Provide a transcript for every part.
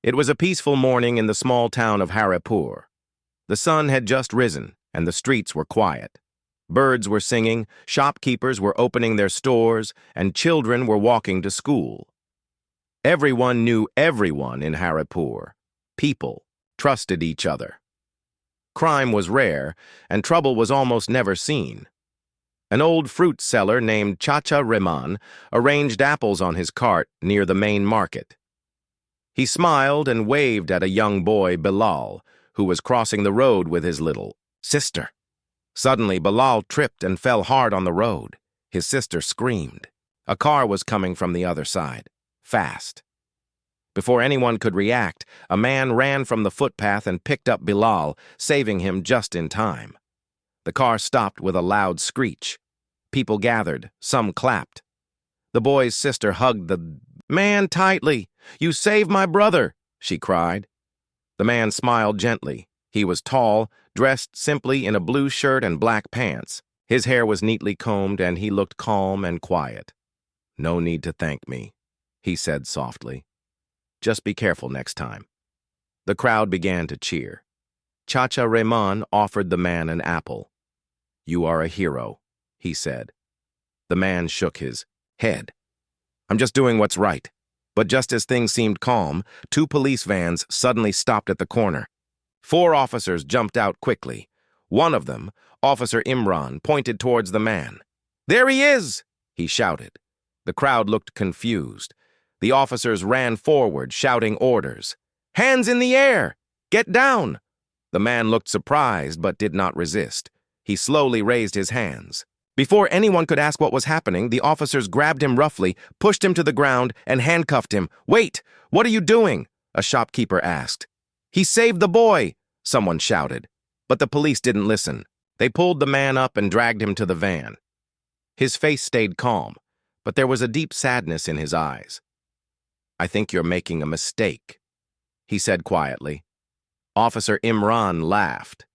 It was a peaceful morning in the small town of Haripur. The sun had just risen, and the streets were quiet. Birds were singing, shopkeepers were opening their stores, and children were walking to school. Everyone knew everyone in Haripur. People trusted each other. Crime was rare, and trouble was almost never seen. An old fruit seller named Chacha Rehman arranged apples on his cart near the main market. He smiled and waved at a young boy, Bilal, who was crossing the road with his little sister. Suddenly, Bilal tripped and fell hard on the road. His sister screamed. A car was coming from the other side, fast. Before anyone could react, a man ran from the footpath and picked up Bilal, saving him just in time. The car stopped with a loud screech. People gathered, some clapped. The boy's sister hugged the man tightly. "You saved my brother," she cried. The man smiled gently. He was tall, dressed simply in a blue shirt and black pants. His hair was neatly combed, and he looked calm and quiet. "No need to thank me," he said softly. "Just be careful next time." The crowd began to cheer. Chacha Rehman offered the man an apple. "You are a hero," he said. The man shook his head. "I'm just doing what's right." But just as things seemed calm, two police vans suddenly stopped at the corner. 4 officers jumped out quickly. One of them, Officer Imran, pointed towards the man. "There he is!" he shouted. The crowd looked confused. The officers ran forward, shouting orders. "Hands in the air! Get down!" The man looked surprised but did not resist. He slowly raised his hands. Before anyone could ask what was happening, the officers grabbed him roughly, pushed him to the ground, and handcuffed him. "Wait! What are you doing?" a shopkeeper asked. "He saved the boy!" someone shouted. But the police didn't listen. They pulled the man up and dragged him to the van. His face stayed calm, but there was a deep sadness in his eyes. "I think you're making a mistake," he said quietly. Officer Imran laughed.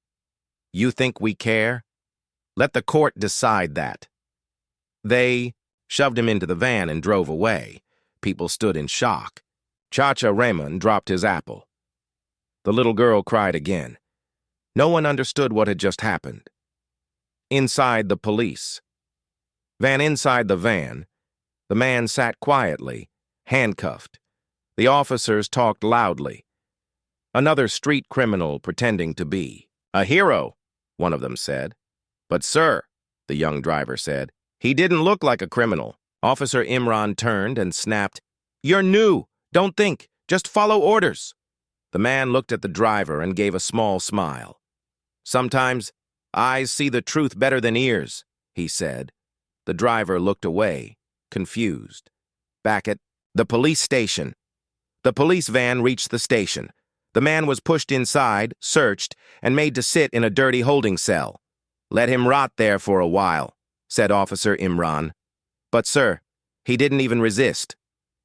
"You think we care? Let the court decide that." They shoved him into the van and drove away. People stood in shock. Chacha Rehman dropped his apple. The little girl cried again. No one understood what had just happened. Inside the van, the man sat quietly, handcuffed. The officers talked loudly. Another street criminal pretending to be a hero, one of them said. "But sir," the young driver said, "he didn't look like a criminal." Officer Imran turned and snapped, "You're new. Don't think. Just follow orders." The man looked at the driver and gave a small smile. "Sometimes eyes see the truth better than ears," he said. The driver looked away, confused. Back at the police station. The police van reached the station. The man was pushed inside, searched, and made to sit in a dirty holding cell. "Let him rot there for a while," said Officer Imran. "But sir, he didn't even resist,"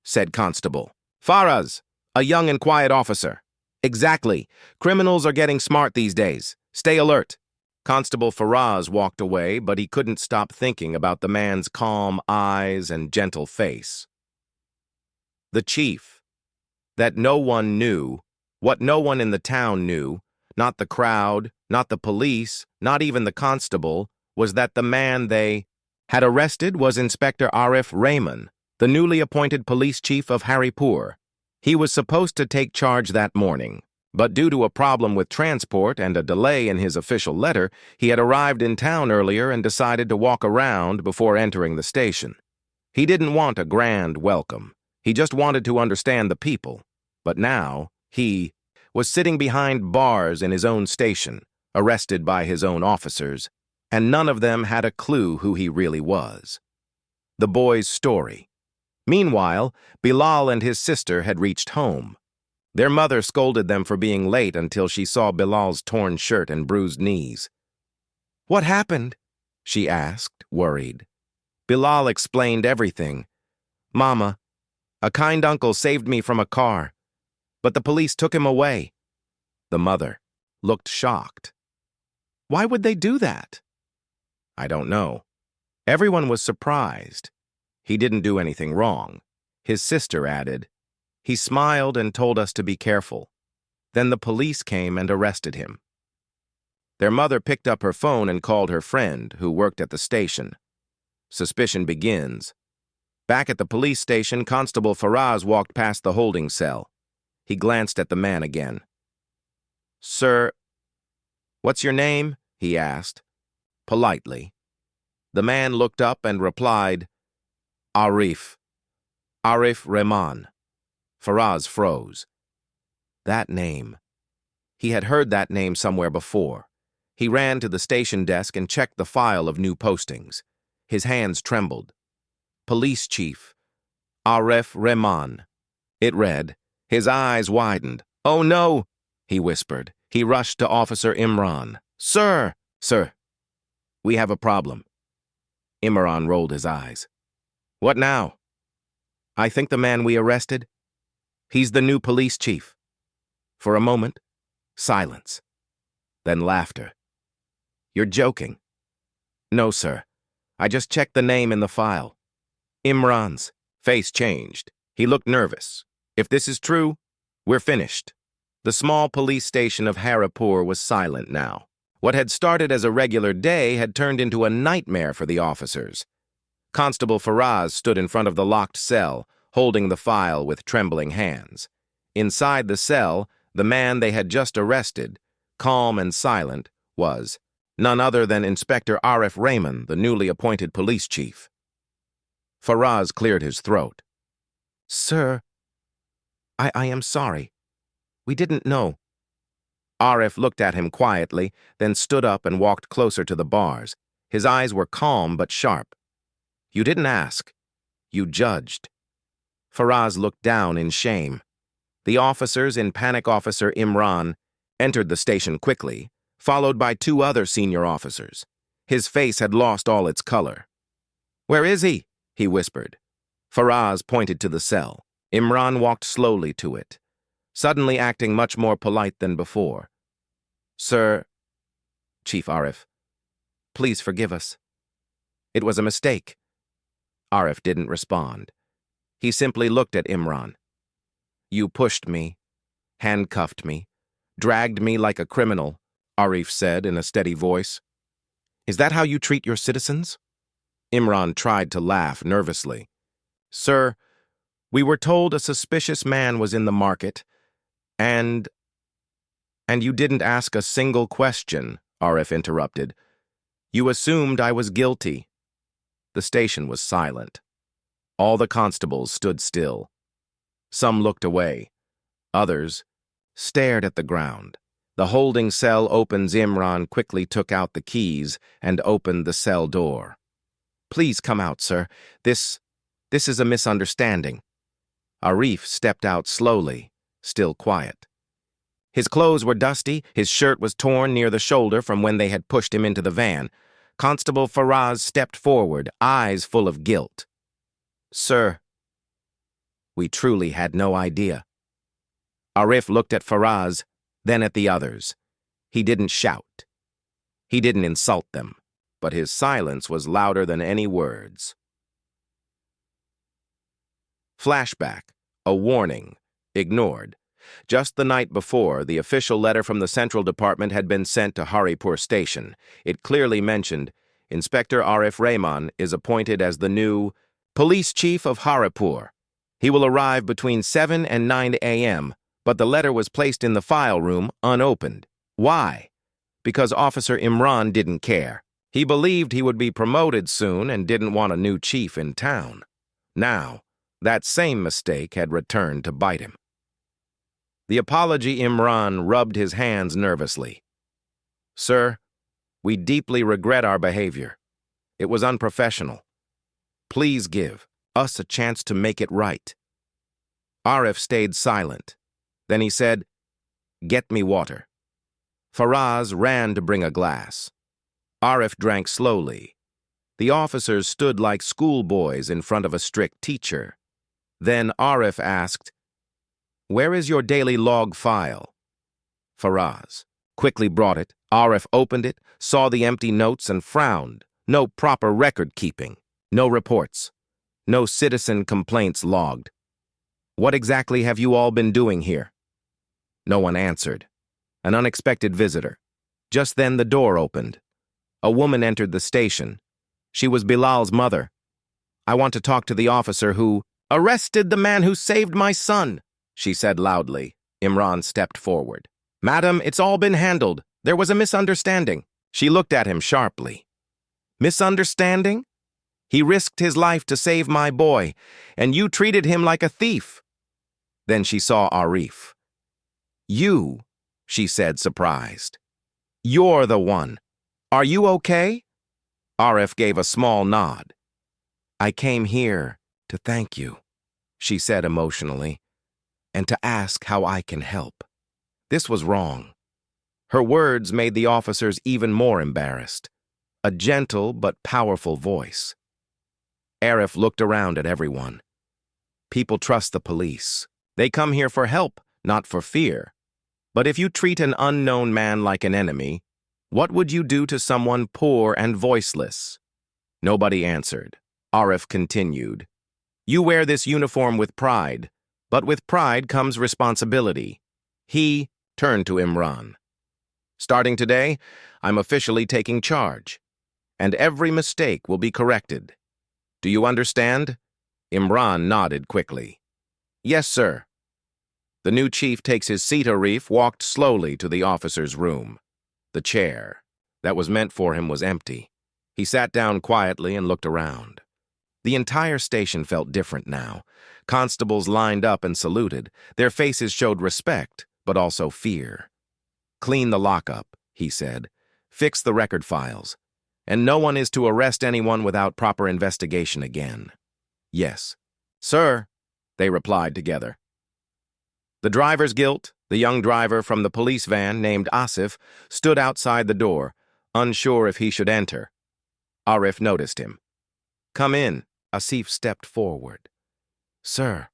said Constable Faraz, a young and quiet officer. "Exactly. Criminals are getting smart these days. Stay alert." Constable Faraz walked away, but he couldn't stop thinking about the man's calm eyes and gentle face. The chief. That no one knew, what no one in the town knew, not the crowd, not the police, not even the constable, was that the man they had arrested was Inspector Arif Rehman, the newly appointed police chief of Haripur. He was supposed to take charge that morning, but due to a problem with transport and a delay in his official letter, he had arrived in town earlier and decided to walk around before entering the station. He didn't want a grand welcome. He just wanted to understand the people. But now, he was sitting behind bars in his own station, arrested by his own officers, and none of them had a clue who he really was. The boy's story. Meanwhile, Bilal and his sister had reached home. Their mother scolded them for being late until she saw Bilal's torn shirt and bruised knees. "What happened?" she asked, worried. Bilal explained everything. "Mama, a kind uncle saved me from a car, but the police took him away." The mother looked shocked. "Why would they do that?" "I don't know." Everyone was surprised. He didn't do anything wrong. His sister added, He smiled and told us to be careful. Then the police came and arrested him. Their mother picked up her phone and called her friend, who worked at the station. Suspicion begins. Back at the police station, Constable Faraz walked past the holding cell. He glanced at the man again. "Sir, what's your name?" he asked, politely. The man looked up and replied, "Arif Rahman." Faraz froze. That name. He had heard that name somewhere before. He ran to the station desk and checked the file of new postings. His hands trembled. Police Chief, Arif Rahman. It read. His eyes widened. "Oh no," he whispered. He rushed to Officer Imran. Sir, we have a problem." Imran rolled his eyes. "What now?" "I think the man we arrested, he's the new police chief." For a moment, silence. Then laughter. "You're joking." "No, sir. I just checked the name in the file." Imran's face changed. He looked nervous. "If this is true, we're finished." The small police station of Haripur was silent now. What had started as a regular day had turned into a nightmare for the officers. Constable Faraz stood in front of the locked cell, holding the file with trembling hands. Inside the cell, the man they had just arrested, calm and silent, was none other than Inspector Arif Rahman, the newly appointed police chief. Faraz cleared his throat. "Sir, I am sorry. We didn't know." Arif looked at him quietly, then stood up and walked closer to the bars. His eyes were calm but sharp. "You didn't ask. You judged." Faraz looked down in shame. The officers in Panic Officer Imran entered the station quickly, followed by 2 other senior officers. His face had lost all its color. "Where is he?" he whispered. Faraz pointed to the cell. Imran walked slowly to it, suddenly acting much more polite than before. "Sir, Chief Arif, please forgive us. It was a mistake." Arif didn't respond. He simply looked at Imran. "You pushed me, handcuffed me, dragged me like a criminal," Arif said in a steady voice. "Is that how you treat your citizens?" Imran tried to laugh nervously. "Sir, we were told a suspicious man was in the market, and you didn't ask a single question," Arif interrupted. "You assumed I was guilty." The station was silent. All the constables stood still. Some looked away. Others stared at the ground. The holding cell opens. Imran quickly took out the keys and opened the cell door. "Please come out, sir. This is a misunderstanding." Arif stepped out slowly, still quiet. His clothes were dusty, his shirt was torn near the shoulder from when they had pushed him into the van. Constable Faraz stepped forward, eyes full of guilt. "Sir, we truly had no idea." Arif looked at Faraz, then at the others. He didn't shout. He didn't insult them, but his silence was louder than any words. Flashback, a warning, ignored. Just the night before, the official letter from the Central Department had been sent to Haripur Station. It clearly mentioned, Inspector Arif Rahman is appointed as the new police chief of Haripur. He will arrive between 7 and 9 a.m., but the letter was placed in the file room unopened. Why? Because Officer Imran didn't care. He believed he would be promoted soon and didn't want a new chief in town. Now, that same mistake had returned to bite him. The apology Imran rubbed his hands nervously. "Sir, we deeply regret our behavior. It was unprofessional. Please give us a chance to make it right." Arif stayed silent. Then he said, "Get me water." Faraz ran to bring a glass. Arif drank slowly. The officers stood like schoolboys in front of a strict teacher. Then Arif asked, "Where is your daily log file?" Faraz quickly brought it. Arif opened it, saw the empty notes, and frowned. No proper record keeping. No reports. No citizen complaints logged. What exactly have you all been doing here? No one answered. An unexpected visitor. Just then the door opened. A woman entered the station. She was Bilal's mother. I want to talk to the officer who arrested the man who saved my son, she said loudly. Imran stepped forward. Madam, it's all been handled. There was a misunderstanding. She looked at him sharply. Misunderstanding? He risked his life to save my boy, and you treated him like a thief. Then she saw Arif. You, she said, surprised. You're the one. Are you okay? Arif gave a small nod. I came here to thank you, she said emotionally, and to ask how I can help. This was wrong. Her words made the officers even more embarrassed. A gentle but powerful voice. Arif looked around at everyone. People trust the police. They come here for help, not for fear. But if you treat an unknown man like an enemy, what would you do to someone poor and voiceless? Nobody answered. Arif continued. You wear this uniform with pride, but with pride comes responsibility. He turned to Imran. Starting today, I'm officially taking charge, and every mistake will be corrected. Do you understand? Imran nodded quickly. Yes, sir. The new chief takes his seat. Arif walked slowly to the officer's room. The chair that was meant for him was empty. He sat down quietly and looked around. The entire station felt different now. Constables lined up and saluted. Their faces showed respect, but also fear. Clean the lockup, he said. Fix the record files. And no one is to arrest anyone without proper investigation again. Yes. Sir, they replied together. The driver's guilt, the young driver from the police van named Asif, stood outside the door, unsure if he should enter. Arif noticed him. Come in. Asif stepped forward. Sir,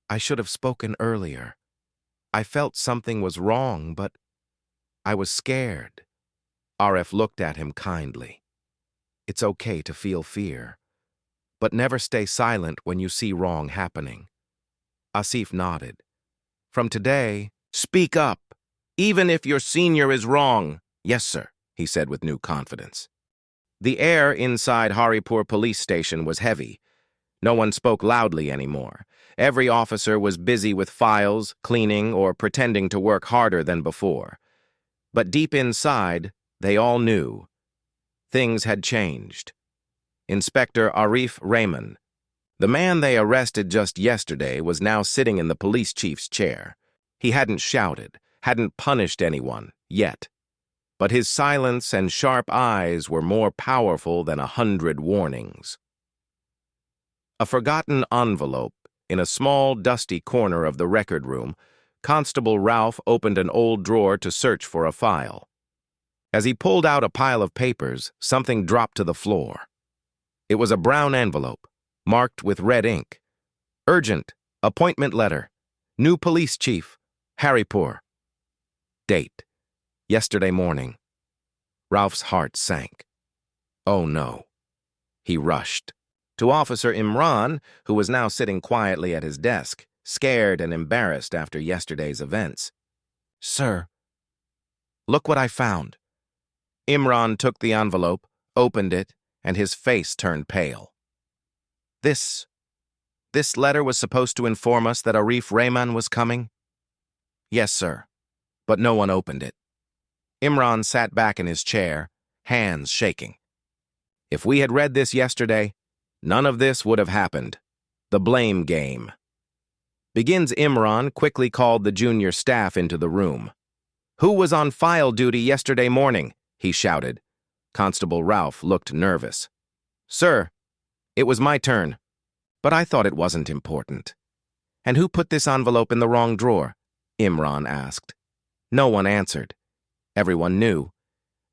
I should have spoken earlier. I felt something was wrong, but I was scared. Arif looked at him kindly. It's okay to feel fear, but never stay silent when you see wrong happening. Asif nodded. From today, speak up, even if your senior is wrong. Yes, sir, he said with new confidence. The air inside Haripur police station was heavy. No one spoke loudly anymore. Every officer was busy with files, cleaning, or pretending to work harder than before. But deep inside, they all knew. Things had changed. Inspector Arif Rahman, the man they arrested just yesterday, was now sitting in the police chief's chair. He hadn't shouted, hadn't punished anyone, yet. But his silence and sharp eyes were more powerful than 100 warnings. A forgotten envelope in a small, dusty corner of the record room, Constable Ralph opened an old drawer to search for a file. As he pulled out a pile of papers, something dropped to the floor. It was a brown envelope, marked with red ink. Urgent, appointment letter, new police chief, Haripur. Date, yesterday morning. Ralph's heart sank. Oh no. He rushed to Officer Imran, who was now sitting quietly at his desk, scared and embarrassed after yesterday's events. Sir, look what I found. Imran took the envelope, opened it, and his face turned pale. This letter was supposed to inform us that Arif Rahman was coming? Yes, sir, but no one opened it. Imran sat back in his chair, hands shaking. If we had read this yesterday, none of this would have happened. The blame game. Begins Imran quickly called the junior staff into the room. Who was on file duty yesterday morning? He shouted. Constable Ralph looked nervous. Sir, it was my turn, but I thought it wasn't important. And who put this envelope in the wrong drawer? Imran asked. No one answered. Everyone knew.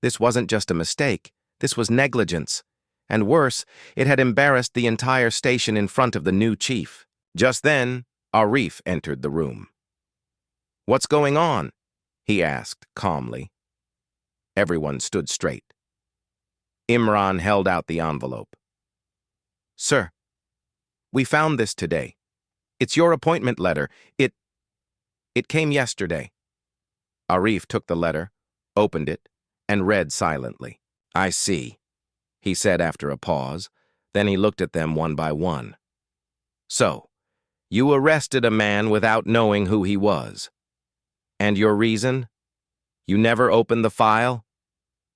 This wasn't just a mistake. This was negligence. And worse, it had embarrassed the entire station in front of the new chief. Just then, Arif entered the room. What's going on? He asked calmly. Everyone stood straight. Imran held out the envelope. Sir, we found this today. It's your appointment letter. It came yesterday. Arif took the letter, opened it, and read silently. I see, he said after a pause. Then he looked at them one by one. So, you arrested a man without knowing who he was. And your reason? You never opened the file?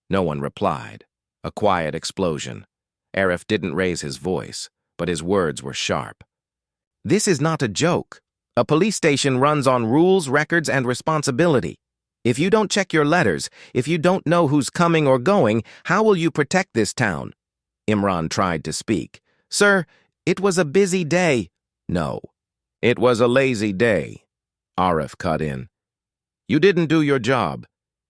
No one replied. A quiet explosion. Arif didn't raise his voice, but his words were sharp. This is not a joke. A police station runs on rules, records, and responsibility. If you don't check your letters, if you don't know who's coming or going, how will you protect this town? Imran tried to speak. Sir, it was a busy day. No, it was a lazy day. Arif cut in. You didn't do your job,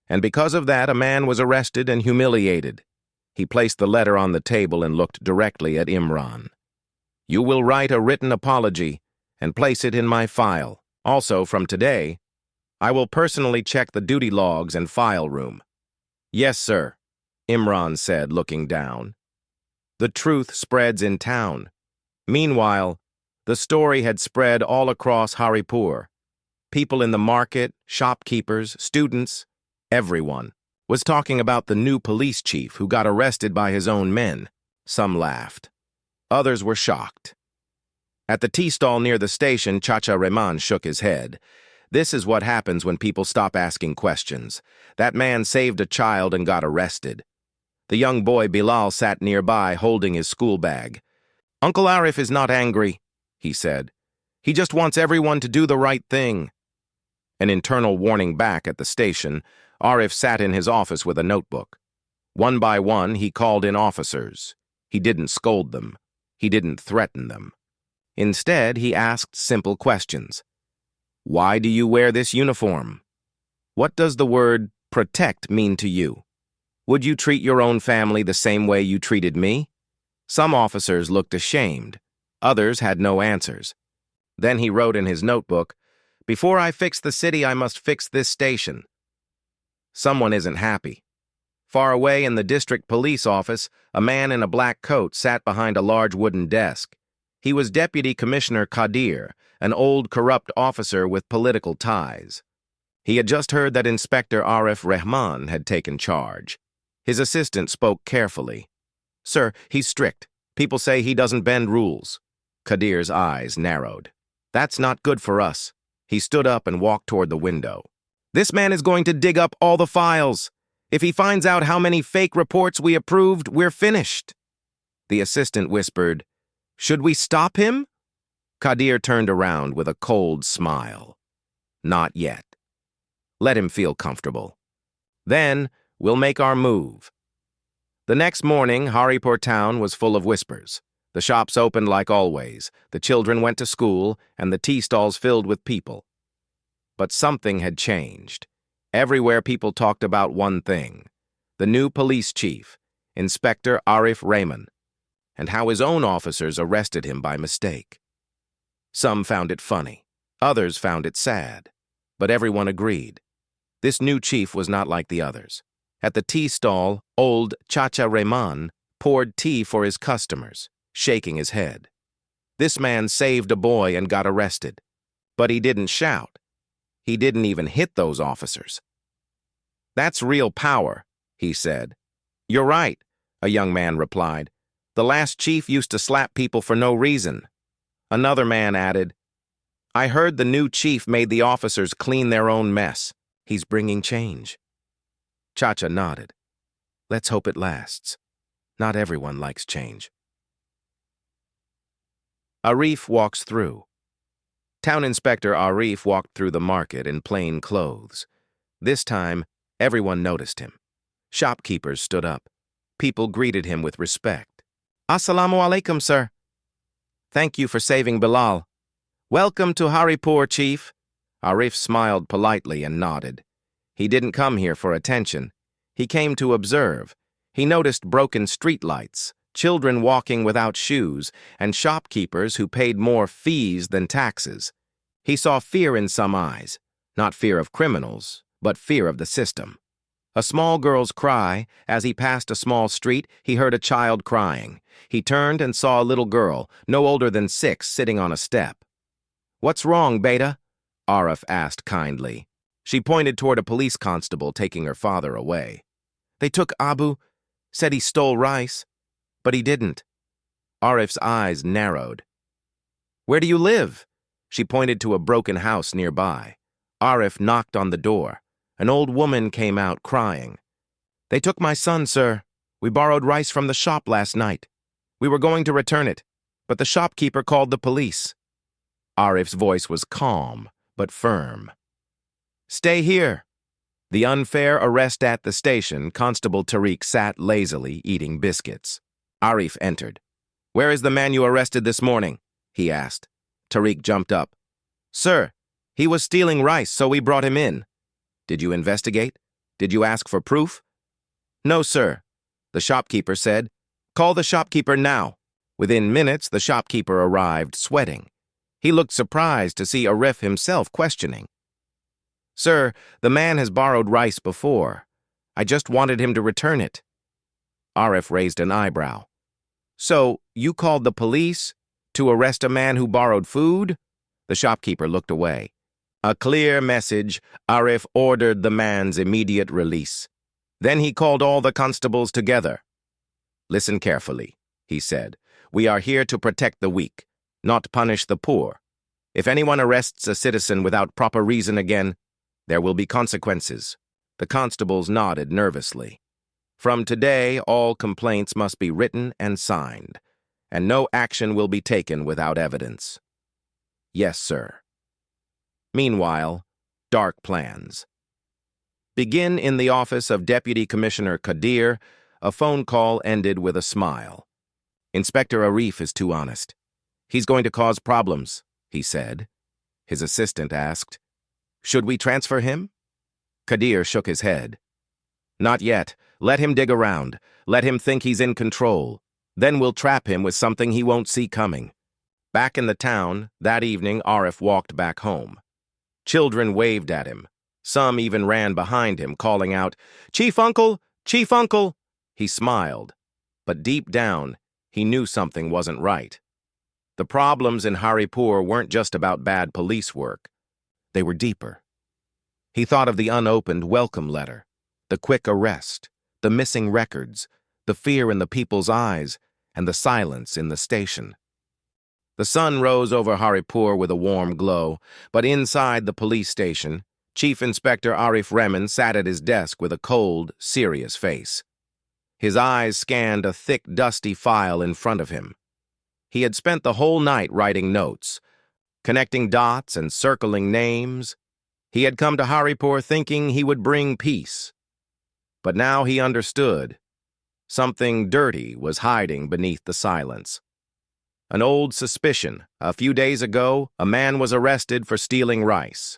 and because of that, a man was arrested and humiliated. He placed the letter on the table and looked directly at Imran. You will write a written apology and place it in my file. Also, from today, I will personally check the duty logs and file room. Yes, sir, Imran said, looking down. The truth spreads in town. Meanwhile, the story had spread all across Haripur. People in the market, shopkeepers, students, everyone was talking about the new police chief who got arrested by his own men. Some laughed. Others were shocked. At the tea stall near the station, Chacha Rehman shook his head. This is what happens when people stop asking questions. That man saved a child and got arrested. The young boy Bilal sat nearby holding his school bag. Uncle Arif is not angry, he said. He just wants everyone to do the right thing. An internal warning back at the station, Arif sat in his office with a notebook. One by one, he called in officers. He didn't scold them. He didn't threaten them. Instead, he asked simple questions. Why do you wear this uniform? What does the word protect mean to you? Would you treat your own family the same way you treated me? Some officers looked ashamed. Others had no answers. Then he wrote in his notebook, Before I fix the city, I must fix this station. Someone isn't happy. Far away in the district police office, a man in a black coat sat behind a large wooden desk. He was Deputy Commissioner Qadir, an old corrupt officer with political ties. He had just heard that Inspector Arif Rehman had taken charge. His assistant spoke carefully. Sir, he's strict. People say he doesn't bend rules. Qadir's eyes narrowed. That's not good for us. He stood up and walked toward the window. This man is going to dig up all the files. If he finds out how many fake reports we approved, we're finished. The assistant whispered, Should we stop him? Qadir turned around with a cold smile. Not yet. Let him feel comfortable. Then, we'll make our move. The next morning, Haripur town was full of whispers. The shops opened like always, the children went to school, and the tea stalls filled with people. But something had changed. Everywhere people talked about one thing, the new police chief, Inspector Arif Rehman, and how his own officers arrested him by mistake. Some found it funny, others found it sad, but everyone agreed. This new chief was not like the others. At the tea stall, old Chacha Rehman poured tea for his customers, shaking his head. This man saved a boy and got arrested, but he didn't shout. He didn't even hit those officers. That's real power, he said. You're right, a young man replied. The last chief used to slap people for no reason. Another man added, I heard the new chief made the officers clean their own mess. He's bringing change. Chacha nodded. Let's hope it lasts. Not everyone likes change. Arif walks through. Town Inspector Arif walked through the market in plain clothes. This time, everyone noticed him. Shopkeepers stood up. People greeted him with respect. Assalamu alaikum, sir. Thank you for saving Bilal. Welcome to Haripur, Chief. Arif smiled politely and nodded. He didn't come here for attention. He came to observe. He noticed broken streetlights, children walking without shoes, and shopkeepers who paid more fees than taxes. He saw fear in some eyes, not fear of criminals, but fear of the system. A small girl's cry. As he passed a small street, he heard a child crying. He turned and saw a little girl, no older than 6, sitting on a step. "What's wrong, Beta?" Arif asked kindly. She pointed toward a police constable taking her father away. "They took Abu, said he stole rice, but he didn't." Arif's eyes narrowed. "Where do you live?" She pointed to a broken house nearby. Arif knocked on the door. An old woman came out crying. "They took my son, sir. We borrowed rice from the shop last night. We were going to return it, but the shopkeeper called the police." Arif's voice was calm, but firm. "Stay here." The unfair arrest at the station, Constable Tariq sat lazily eating biscuits. Arif entered. "Where is the man you arrested this morning?" he asked. Tariq jumped up. "Sir, he was stealing rice, so we brought him in." "Did you investigate? Did you ask for proof?" "No, sir," the shopkeeper said. "Call the shopkeeper now." Within minutes, the shopkeeper arrived, sweating. He looked surprised to see Arif himself questioning. "Sir, the man has borrowed rice before. I just wanted him to return it." Arif raised an eyebrow. "So, you called the police to arrest a man who borrowed food?" The shopkeeper looked away. A clear message, Arif ordered the man's immediate release. Then he called all the constables together. "Listen carefully," he said. "We are here to protect the weak, not punish the poor. If anyone arrests a citizen without proper reason again, there will be consequences." The constables nodded nervously. "From today, all complaints must be written and signed, and no action will be taken without evidence." "Yes, sir." Meanwhile, dark plans. Begin in the office of Deputy Commissioner Qadir. A phone call ended with a smile. "Inspector Arif is too honest. He's going to cause problems," he said. His assistant asked, "Should we transfer him?" Qadir shook his head. "Not yet. Let him dig around. Let him think he's in control. Then we'll trap him with something he won't see coming." Back in the town, that evening, Arif walked back home. Children waved at him. Some even ran behind him, calling out, "Chief Uncle! Chief Uncle!" He smiled, but deep down, he knew something wasn't right. The problems in Haripur weren't just about bad police work. They were deeper. He thought of the unopened welcome letter, the quick arrest, the missing records, the fear in the people's eyes, and the silence in the station. The sun rose over Haripur with a warm glow, but inside the police station, Chief Inspector Arif Rehman sat at his desk with a cold, serious face. His eyes scanned a thick, dusty file in front of him. He had spent the whole night writing notes, connecting dots and circling names. He had come to Haripur thinking he would bring peace. But now he understood. Something dirty was hiding beneath the silence. An old suspicion. A few days ago, a man was arrested for stealing rice.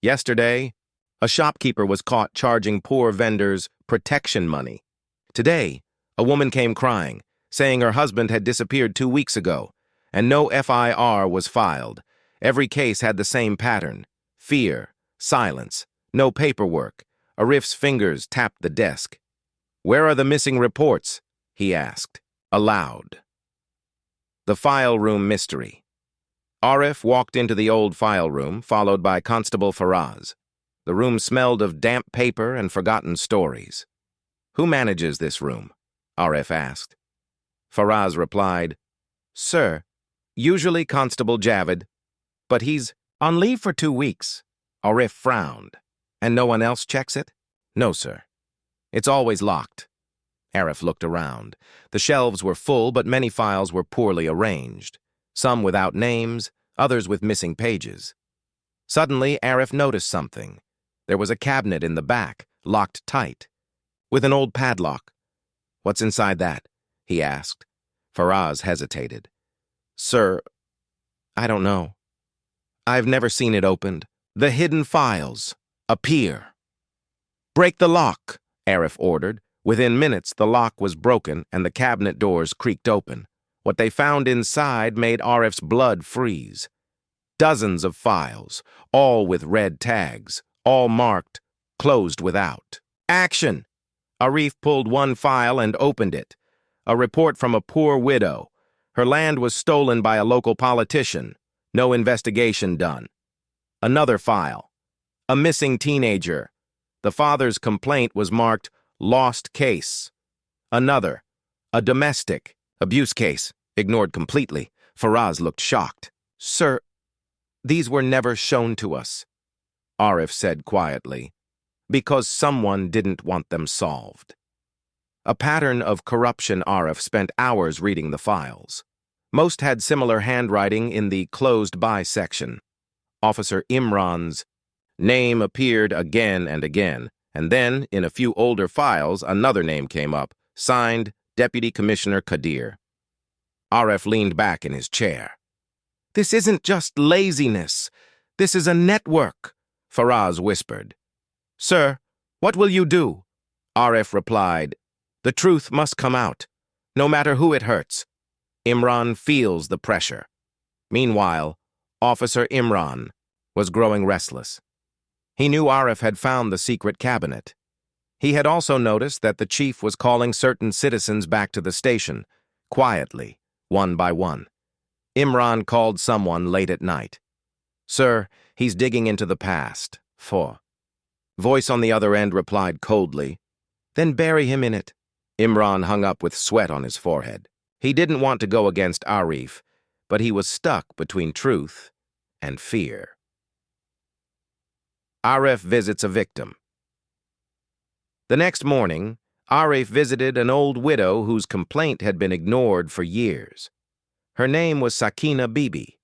Yesterday, a shopkeeper was caught charging poor vendors protection money. Today, a woman came crying, saying her husband had disappeared 2 weeks ago, and no FIR was filed. Every case had the same pattern: fear, silence, no paperwork. Arif's fingers tapped the desk. "Where are the missing reports?" he asked, aloud. The file room mystery. Arif walked into the old file room, followed by Constable Faraz. The room smelled of damp paper and forgotten stories. "Who manages this room?" Arif asked. Faraz replied, "Sir, usually Constable Javed, but he's on leave for 2 weeks." Arif frowned. "And no one else checks it?" "No, sir. It's always locked." Arif looked around. The shelves were full, but many files were poorly arranged. Some without names, others with missing pages. Suddenly, Arif noticed something. There was a cabinet in the back, locked tight, with an old padlock. "What's inside that?" he asked. Faraz hesitated. "Sir, I don't know. I've never seen it opened." The hidden files appear. "Break the lock," Arif ordered. Within minutes, the lock was broken and the cabinet doors creaked open. What they found inside made Arif's blood freeze. Dozens of files, all with red tags, all marked "closed without." "Action!" Arif pulled one file and opened it. A report from a poor widow. Her land was stolen by a local politician. No investigation done. Another file. A missing teenager. The father's complaint was marked lost case. Another. A domestic abuse case. Ignored completely. Faraz looked shocked. Sir, these were never shown to us, Arif said quietly, because someone didn't want them solved. A pattern of corruption. Arif spent hours reading the files. Most had similar handwriting in the closed by section. Officer Imran's name appeared again and again, and then, in a few older files, another name came up, signed Deputy Commissioner Qadir. Arif leaned back in his chair. This isn't just laziness. This is a network, Faraz whispered. Sir, what will you do? Arif replied, the truth must come out, no matter who it hurts. Imran feels the pressure. Meanwhile, Officer Imran was growing restless. He knew Arif had found the secret cabinet. He had also noticed that the chief was calling certain citizens back to the station, quietly, one by one. Imran called someone late at night. Sir, he's digging into the past. Voice on the other end replied coldly, then bury him in it. Imran hung up with sweat on his forehead. He didn't want to go against Arif, but he was stuck between truth and fear. Arif visits a victim. The next morning, Arif visited an old widow whose complaint had been ignored for years. Her name was Sakina Bibi.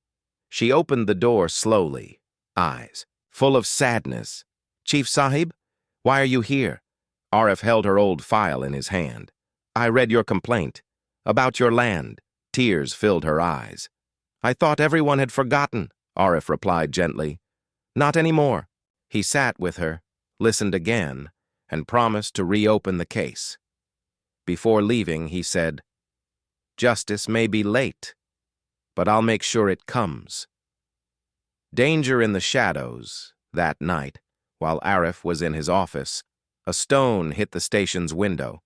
She opened the door slowly, eyes full of sadness. Chief Sahib, why are you here? Arif held her old file in his hand. I read your complaint. About your land. Tears filled her eyes. I thought everyone had forgotten, Arif replied gently. Not anymore. He sat with her, listened again, and promised to reopen the case. Before leaving, he said, Justice may be late, but I'll make sure it comes. Danger in the shadows. That night, while Arif was in his office, a stone hit the station's window.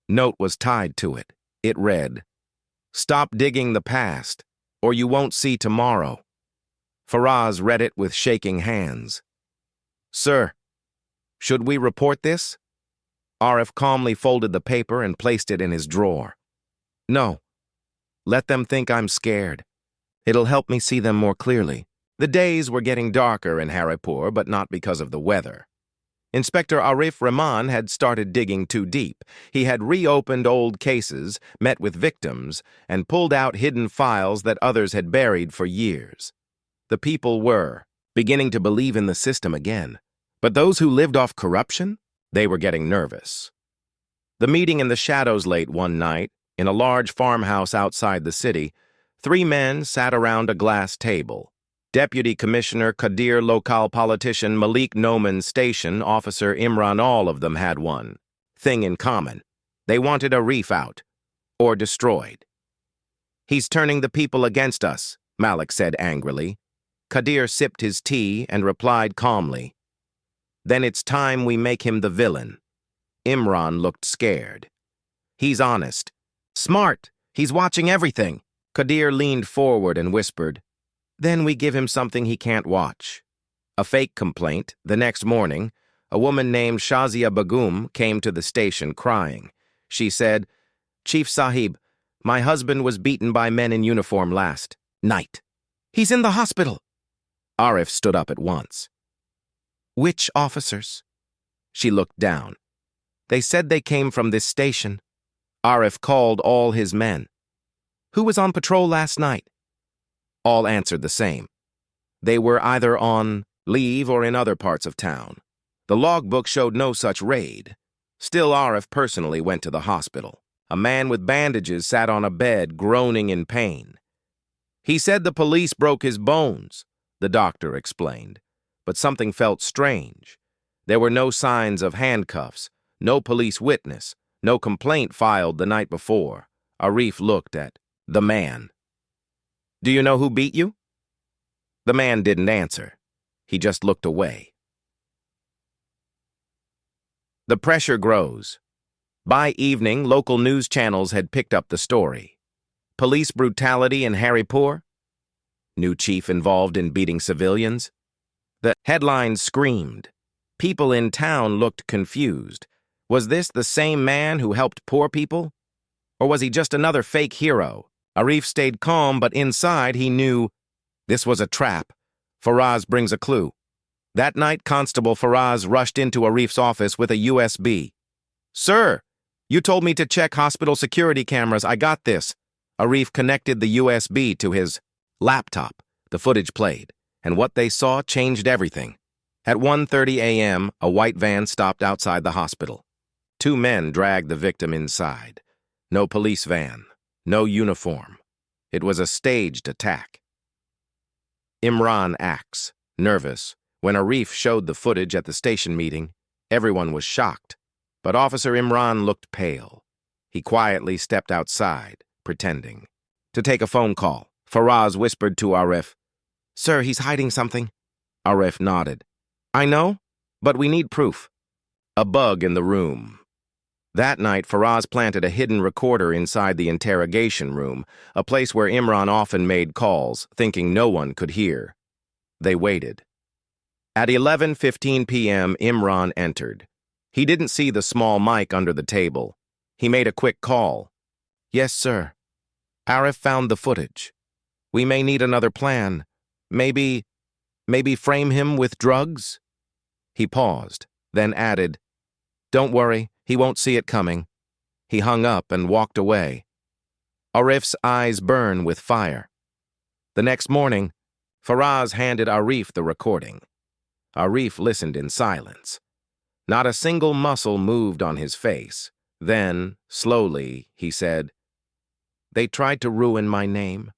Note was tied to it. It read, Stop digging the past, or you won't see tomorrow. Faraz read it with shaking hands. Sir, should we report this? Arif calmly folded the paper and placed it in his drawer. No. Let them think I'm scared. It'll help me see them more clearly. The days were getting darker in Haripur, but not because of the weather. Inspector Arif Rahman had started digging too deep. He had reopened old cases, met with victims, and pulled out hidden files that others had buried for years. The people were beginning to believe in the system again. But those who lived off corruption, they were getting nervous. The meeting in the shadows late one night, in a large farmhouse outside the city, 3 men sat around a glass table. Deputy Commissioner Qadir, local politician Malik Noman, station officer Imran, all of them had one thing in common. They wanted Arif out, or destroyed. He's turning the people against us, Malik said angrily. Qadir sipped his tea and replied calmly, Then it's time we make him the villain. Imran looked scared. He's honest. Smart. He's watching everything. Qadir leaned forward and whispered, Then we give him something he can't watch. A fake complaint. The next morning, a woman named Shazia Begum came to the station crying. She said, Chief Sahib, my husband was beaten by men in uniform last night. He's in the hospital. Arif stood up at once. Which officers? She looked down. They said they came from this station. Arif called all his men. Who was on patrol last night? All answered the same. They were either on leave or in other parts of town. The logbook showed no such raid. Still, Arif personally went to the hospital. A man with bandages sat on a bed, groaning in pain. He said the police broke his bones, the doctor explained. But something felt strange. There were no signs of handcuffs, no police witness, no complaint filed the night before. Arif looked at the man. Do you know who beat you? The man didn't answer. He just looked away. The pressure grows. By evening, local news channels had picked up the story. Police brutality in Haripur? New chief involved in beating civilians? The headlines screamed. People in town looked confused. Was this the same man who helped poor people? Or was he just another fake hero? Arif stayed calm, but inside he knew this was a trap. Faraz brings a clue. That night, Constable Faraz rushed into Arif's office with a USB. "Sir, you told me to check hospital security cameras. I got this." Arif connected the USB to his laptop. The footage played, and what they saw changed everything. At 1:30 a.m., a white van stopped outside the hospital. Two men dragged the victim inside. No police van, no uniform. It was a staged attack. Imran acts, nervous. When Arif showed the footage at the station meeting, everyone was shocked. But Officer Imran looked pale. He quietly stepped outside, pretending to take a phone call. Faraz whispered to Arif, "Sir, he's hiding something." Arif nodded. "I know, but we need proof." A bug in the room. That night, Faraz planted a hidden recorder inside the interrogation room, a place where Imran often made calls, thinking no one could hear. They waited. At 11:15 p.m., Imran entered. He didn't see the small mic under the table. He made a quick call. "Yes, sir. Arif found the footage. We may need another plan. Maybe frame him with drugs?" He paused, then added, "Don't worry, he won't see it coming." He hung up and walked away. Arif's eyes burned with fire. The next morning, Faraz handed Arif the recording. Arif listened in silence. Not a single muscle moved on his face. Then, slowly, he said, "They tried to ruin my name.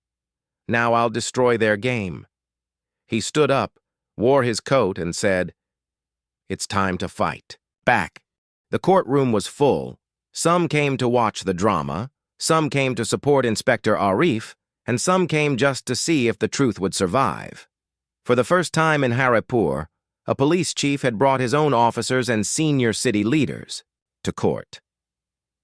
Now I'll destroy their game." He stood up, wore his coat, and said, "It's time to fight." Back. The courtroom was full. Some came to watch the drama, some came to support Inspector Arif, and some came just to see if the truth would survive. For the first time in Haripur, a police chief had brought his own officers and senior city leaders to court.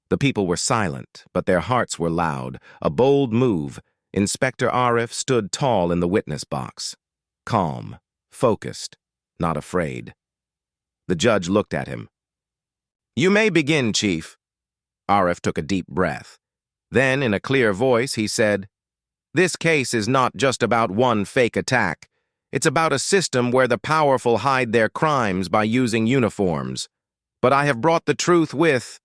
The people were silent, but their hearts were loud. A bold move. Inspector Arif stood tall in the witness box. Calm, focused, not afraid. The judge looked at him. "You may begin, Chief." Arif took a deep breath. Then, in a clear voice, he said, "This case is not just about one fake attack. It's about a system where the powerful hide their crimes by using uniforms. But I have brought the truth with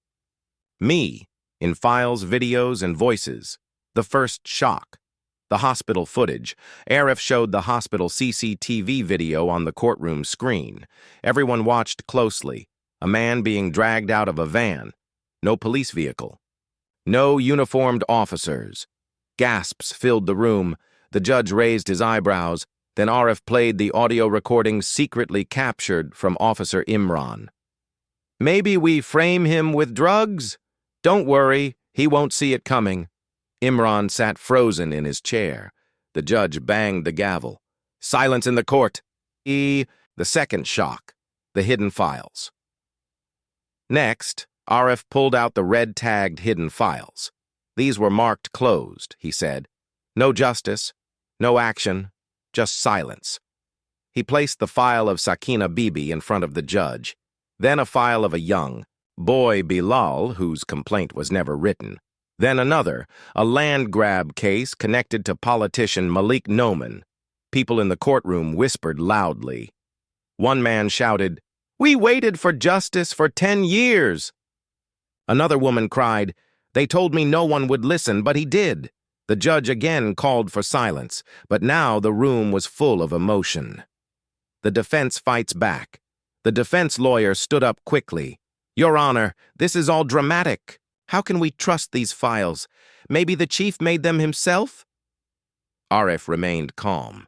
me, in files, videos, and voices. The first shock. The hospital footage. Arif showed the hospital CCTV video on the courtroom screen. Everyone watched closely. A man being dragged out of a van. No police vehicle. No uniformed officers. Gasps filled the room. The judge raised his eyebrows. Then Arif played the audio recording secretly captured from Officer Imran. "Maybe we frame him with drugs? Don't worry, he won't see it coming." Imran sat frozen in his chair. The judge banged the gavel. "Silence in the court." The second shock. The hidden files. Next, Arif pulled out the red-tagged hidden files. These were marked closed, he said. No justice, no action, just silence. He placed the file of Sakina Bibi in front of the judge, then a file of a young boy Bilal, whose complaint was never written, then another, a land grab case connected to politician Malik Noman. People in the courtroom whispered loudly. One man shouted, "We waited for justice for 10 years." Another woman cried, "They told me no one would listen, but he did." The judge again called for silence, but now the room was full of emotion. The defense fights back. The defense lawyer stood up quickly. "Your Honor, this is all dramatic. How can we trust these files? Maybe the chief made them himself?" Arif remained calm.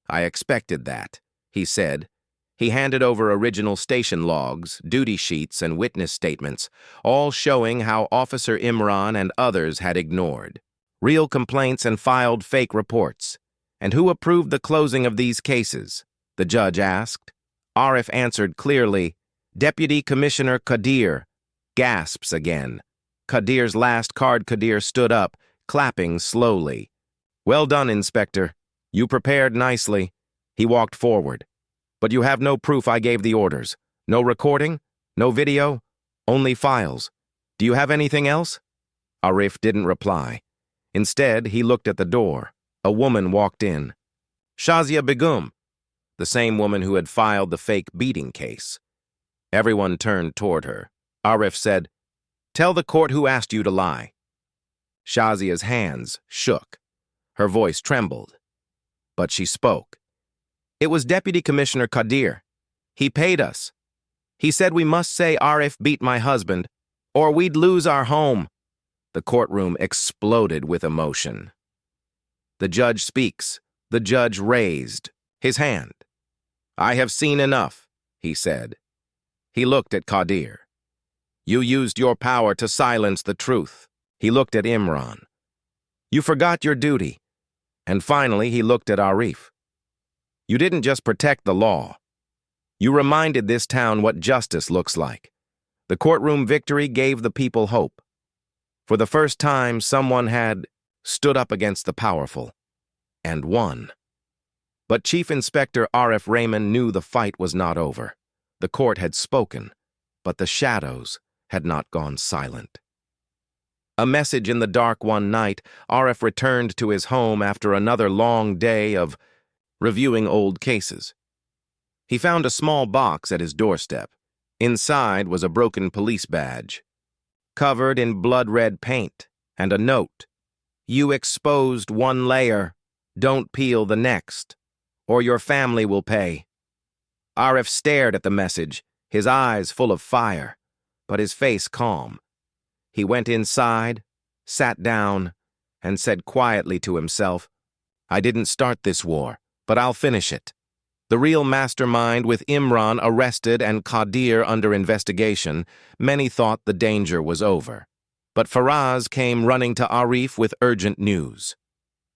"I expected that," he said. He handed over original station logs, duty sheets, and witness statements, all showing how Officer Imran and others had ignored real complaints and filed fake reports. "And who approved the closing of these cases?" the judge asked. Arif answered clearly, "Deputy Commissioner Qadir." Gasps again. Qadir's last card. Qadir stood up, clapping slowly. "Well done, Inspector. You prepared nicely. He walked forward. But you have no proof I gave the orders. No recording, no video, only files. Do you have anything else? Arif didn't reply. Instead, he looked at the door. A woman walked in. Shazia Begum, the same woman who had filed the fake beating case. Everyone turned toward her. Arif said, "Tell the court who asked you to lie." Shazia's hands shook. Her voice trembled. But she spoke. "It was Deputy Commissioner Qadir. He paid us. He said we must say Arif beat my husband, or we'd lose our home." The courtroom exploded with emotion. The judge speaks. The judge raised his hand. "I have seen enough," he said. He looked at Qadir. "You used your power to silence the truth." He looked at Imran. "You forgot your duty." And finally, he looked at Arif. "You didn't just protect the law. You reminded this town what justice looks like." The courtroom victory gave the people hope. For the first time, someone had stood up against the powerful and won. But Chief Inspector Arif Rahman knew the fight was not over. The court had spoken, but the shadows had not gone silent. A message in the dark one night, Arif returned to his home after another long day of reviewing old cases. He found a small box at his doorstep. Inside was a broken police badge, covered in blood-red paint, and a note. "You exposed one layer. Don't peel the next, or your family will pay." Arif stared at the message, his eyes full of fire, but his face calm. He went inside, sat down, and said quietly to himself, "I didn't start this war, but I'll finish it." The real mastermind, with Imran arrested and Qadir under investigation, many thought the danger was over. But Faraz came running to Arif with urgent news.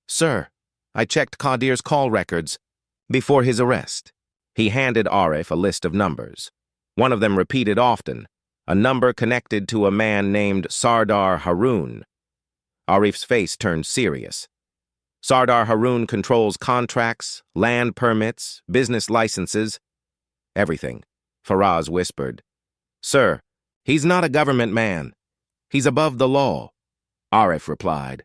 "Sir, I checked Qadir's call records before his arrest." He handed Arif a list of numbers. One of them repeated often, a number connected to a man named Sardar Haroon. Arif's face turned serious. Sardar Haroon controls contracts, land permits, business licenses, everything. Faraz whispered. "Sir, he's not a government man. He's above the law." Arif replied.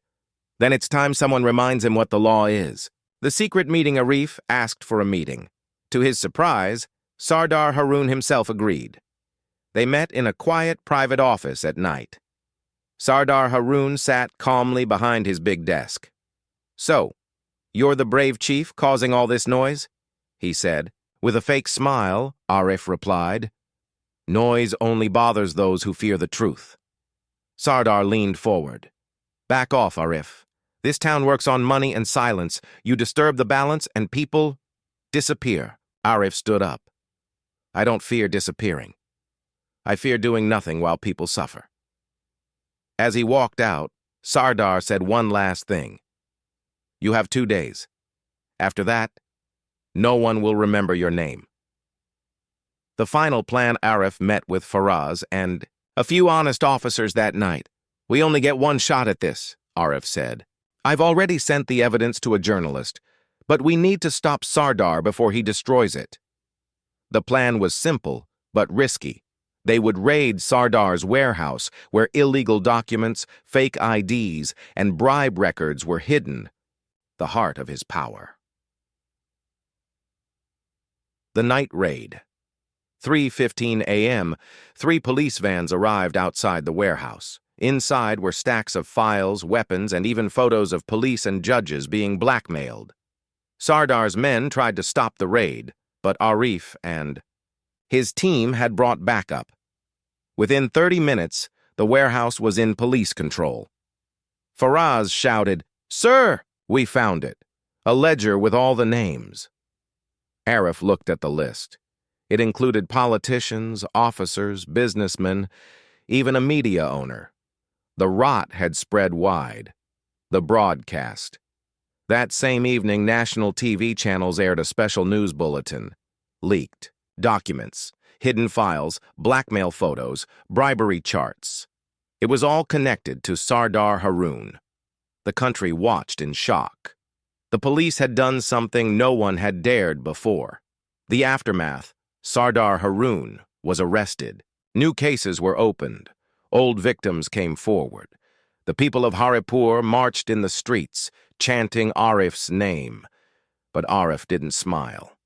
"Then it's time someone reminds him what the law is." The secret meeting Arif asked for a meeting. To his surprise, Sardar Haroon himself agreed. They met in a quiet private office at night. Sardar Haroon sat calmly behind his big desk. "So, you're the brave chief causing all this noise?" he said. With a fake smile, Arif replied, "Noise only bothers those who fear the truth." Sardar leaned forward. "Back off, Arif. This town works on money and silence. You disturb the balance and people disappear." Arif stood up. "I don't fear disappearing. I fear doing nothing while people suffer." As he walked out, Sardar said one last thing. "You have 2 days. After that, no one will remember your name." The final plan, Arif met with Faraz and a few honest officers that night. "We only get one shot at this," Arif said. "I've already sent the evidence to a journalist, but we need to stop Sardar before he destroys it." The plan was simple, but risky. They would raid Sardar's warehouse, where illegal documents, fake IDs, and bribe records were hidden, the heart of his power. The night raid. 3:15 a.m., 3 police vans arrived outside the warehouse. Inside were stacks of files, weapons, and even photos of police and judges being blackmailed. Sardar's men tried to stop the raid, but Arif and his team had brought backup. Within 30 minutes, the warehouse was in police control. Faraz shouted, "Sir, we found it. A ledger with all the names." Arif looked at the list. It included politicians, officers, businessmen, even a media owner. The rot had spread wide. The broadcast. That same evening, national TV channels aired a special news bulletin. Leaked. Documents. Hidden files. Blackmail photos. Bribery charts. It was all connected to Sardar Haroon. The country watched in shock. The police had done something no one had dared before. The aftermath, Sardar Haroon was arrested. New cases were opened. Old victims came forward. The people of Haripur marched in the streets, chanting Arif's name. But Arif didn't smile.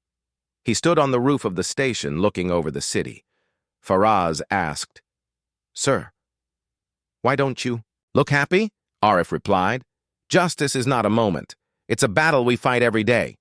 He stood on the roof of the station looking over the city. Faraz asked, "Sir, why don't you look happy?" Arif replied, "Justice is not a moment. It's a battle we fight every day."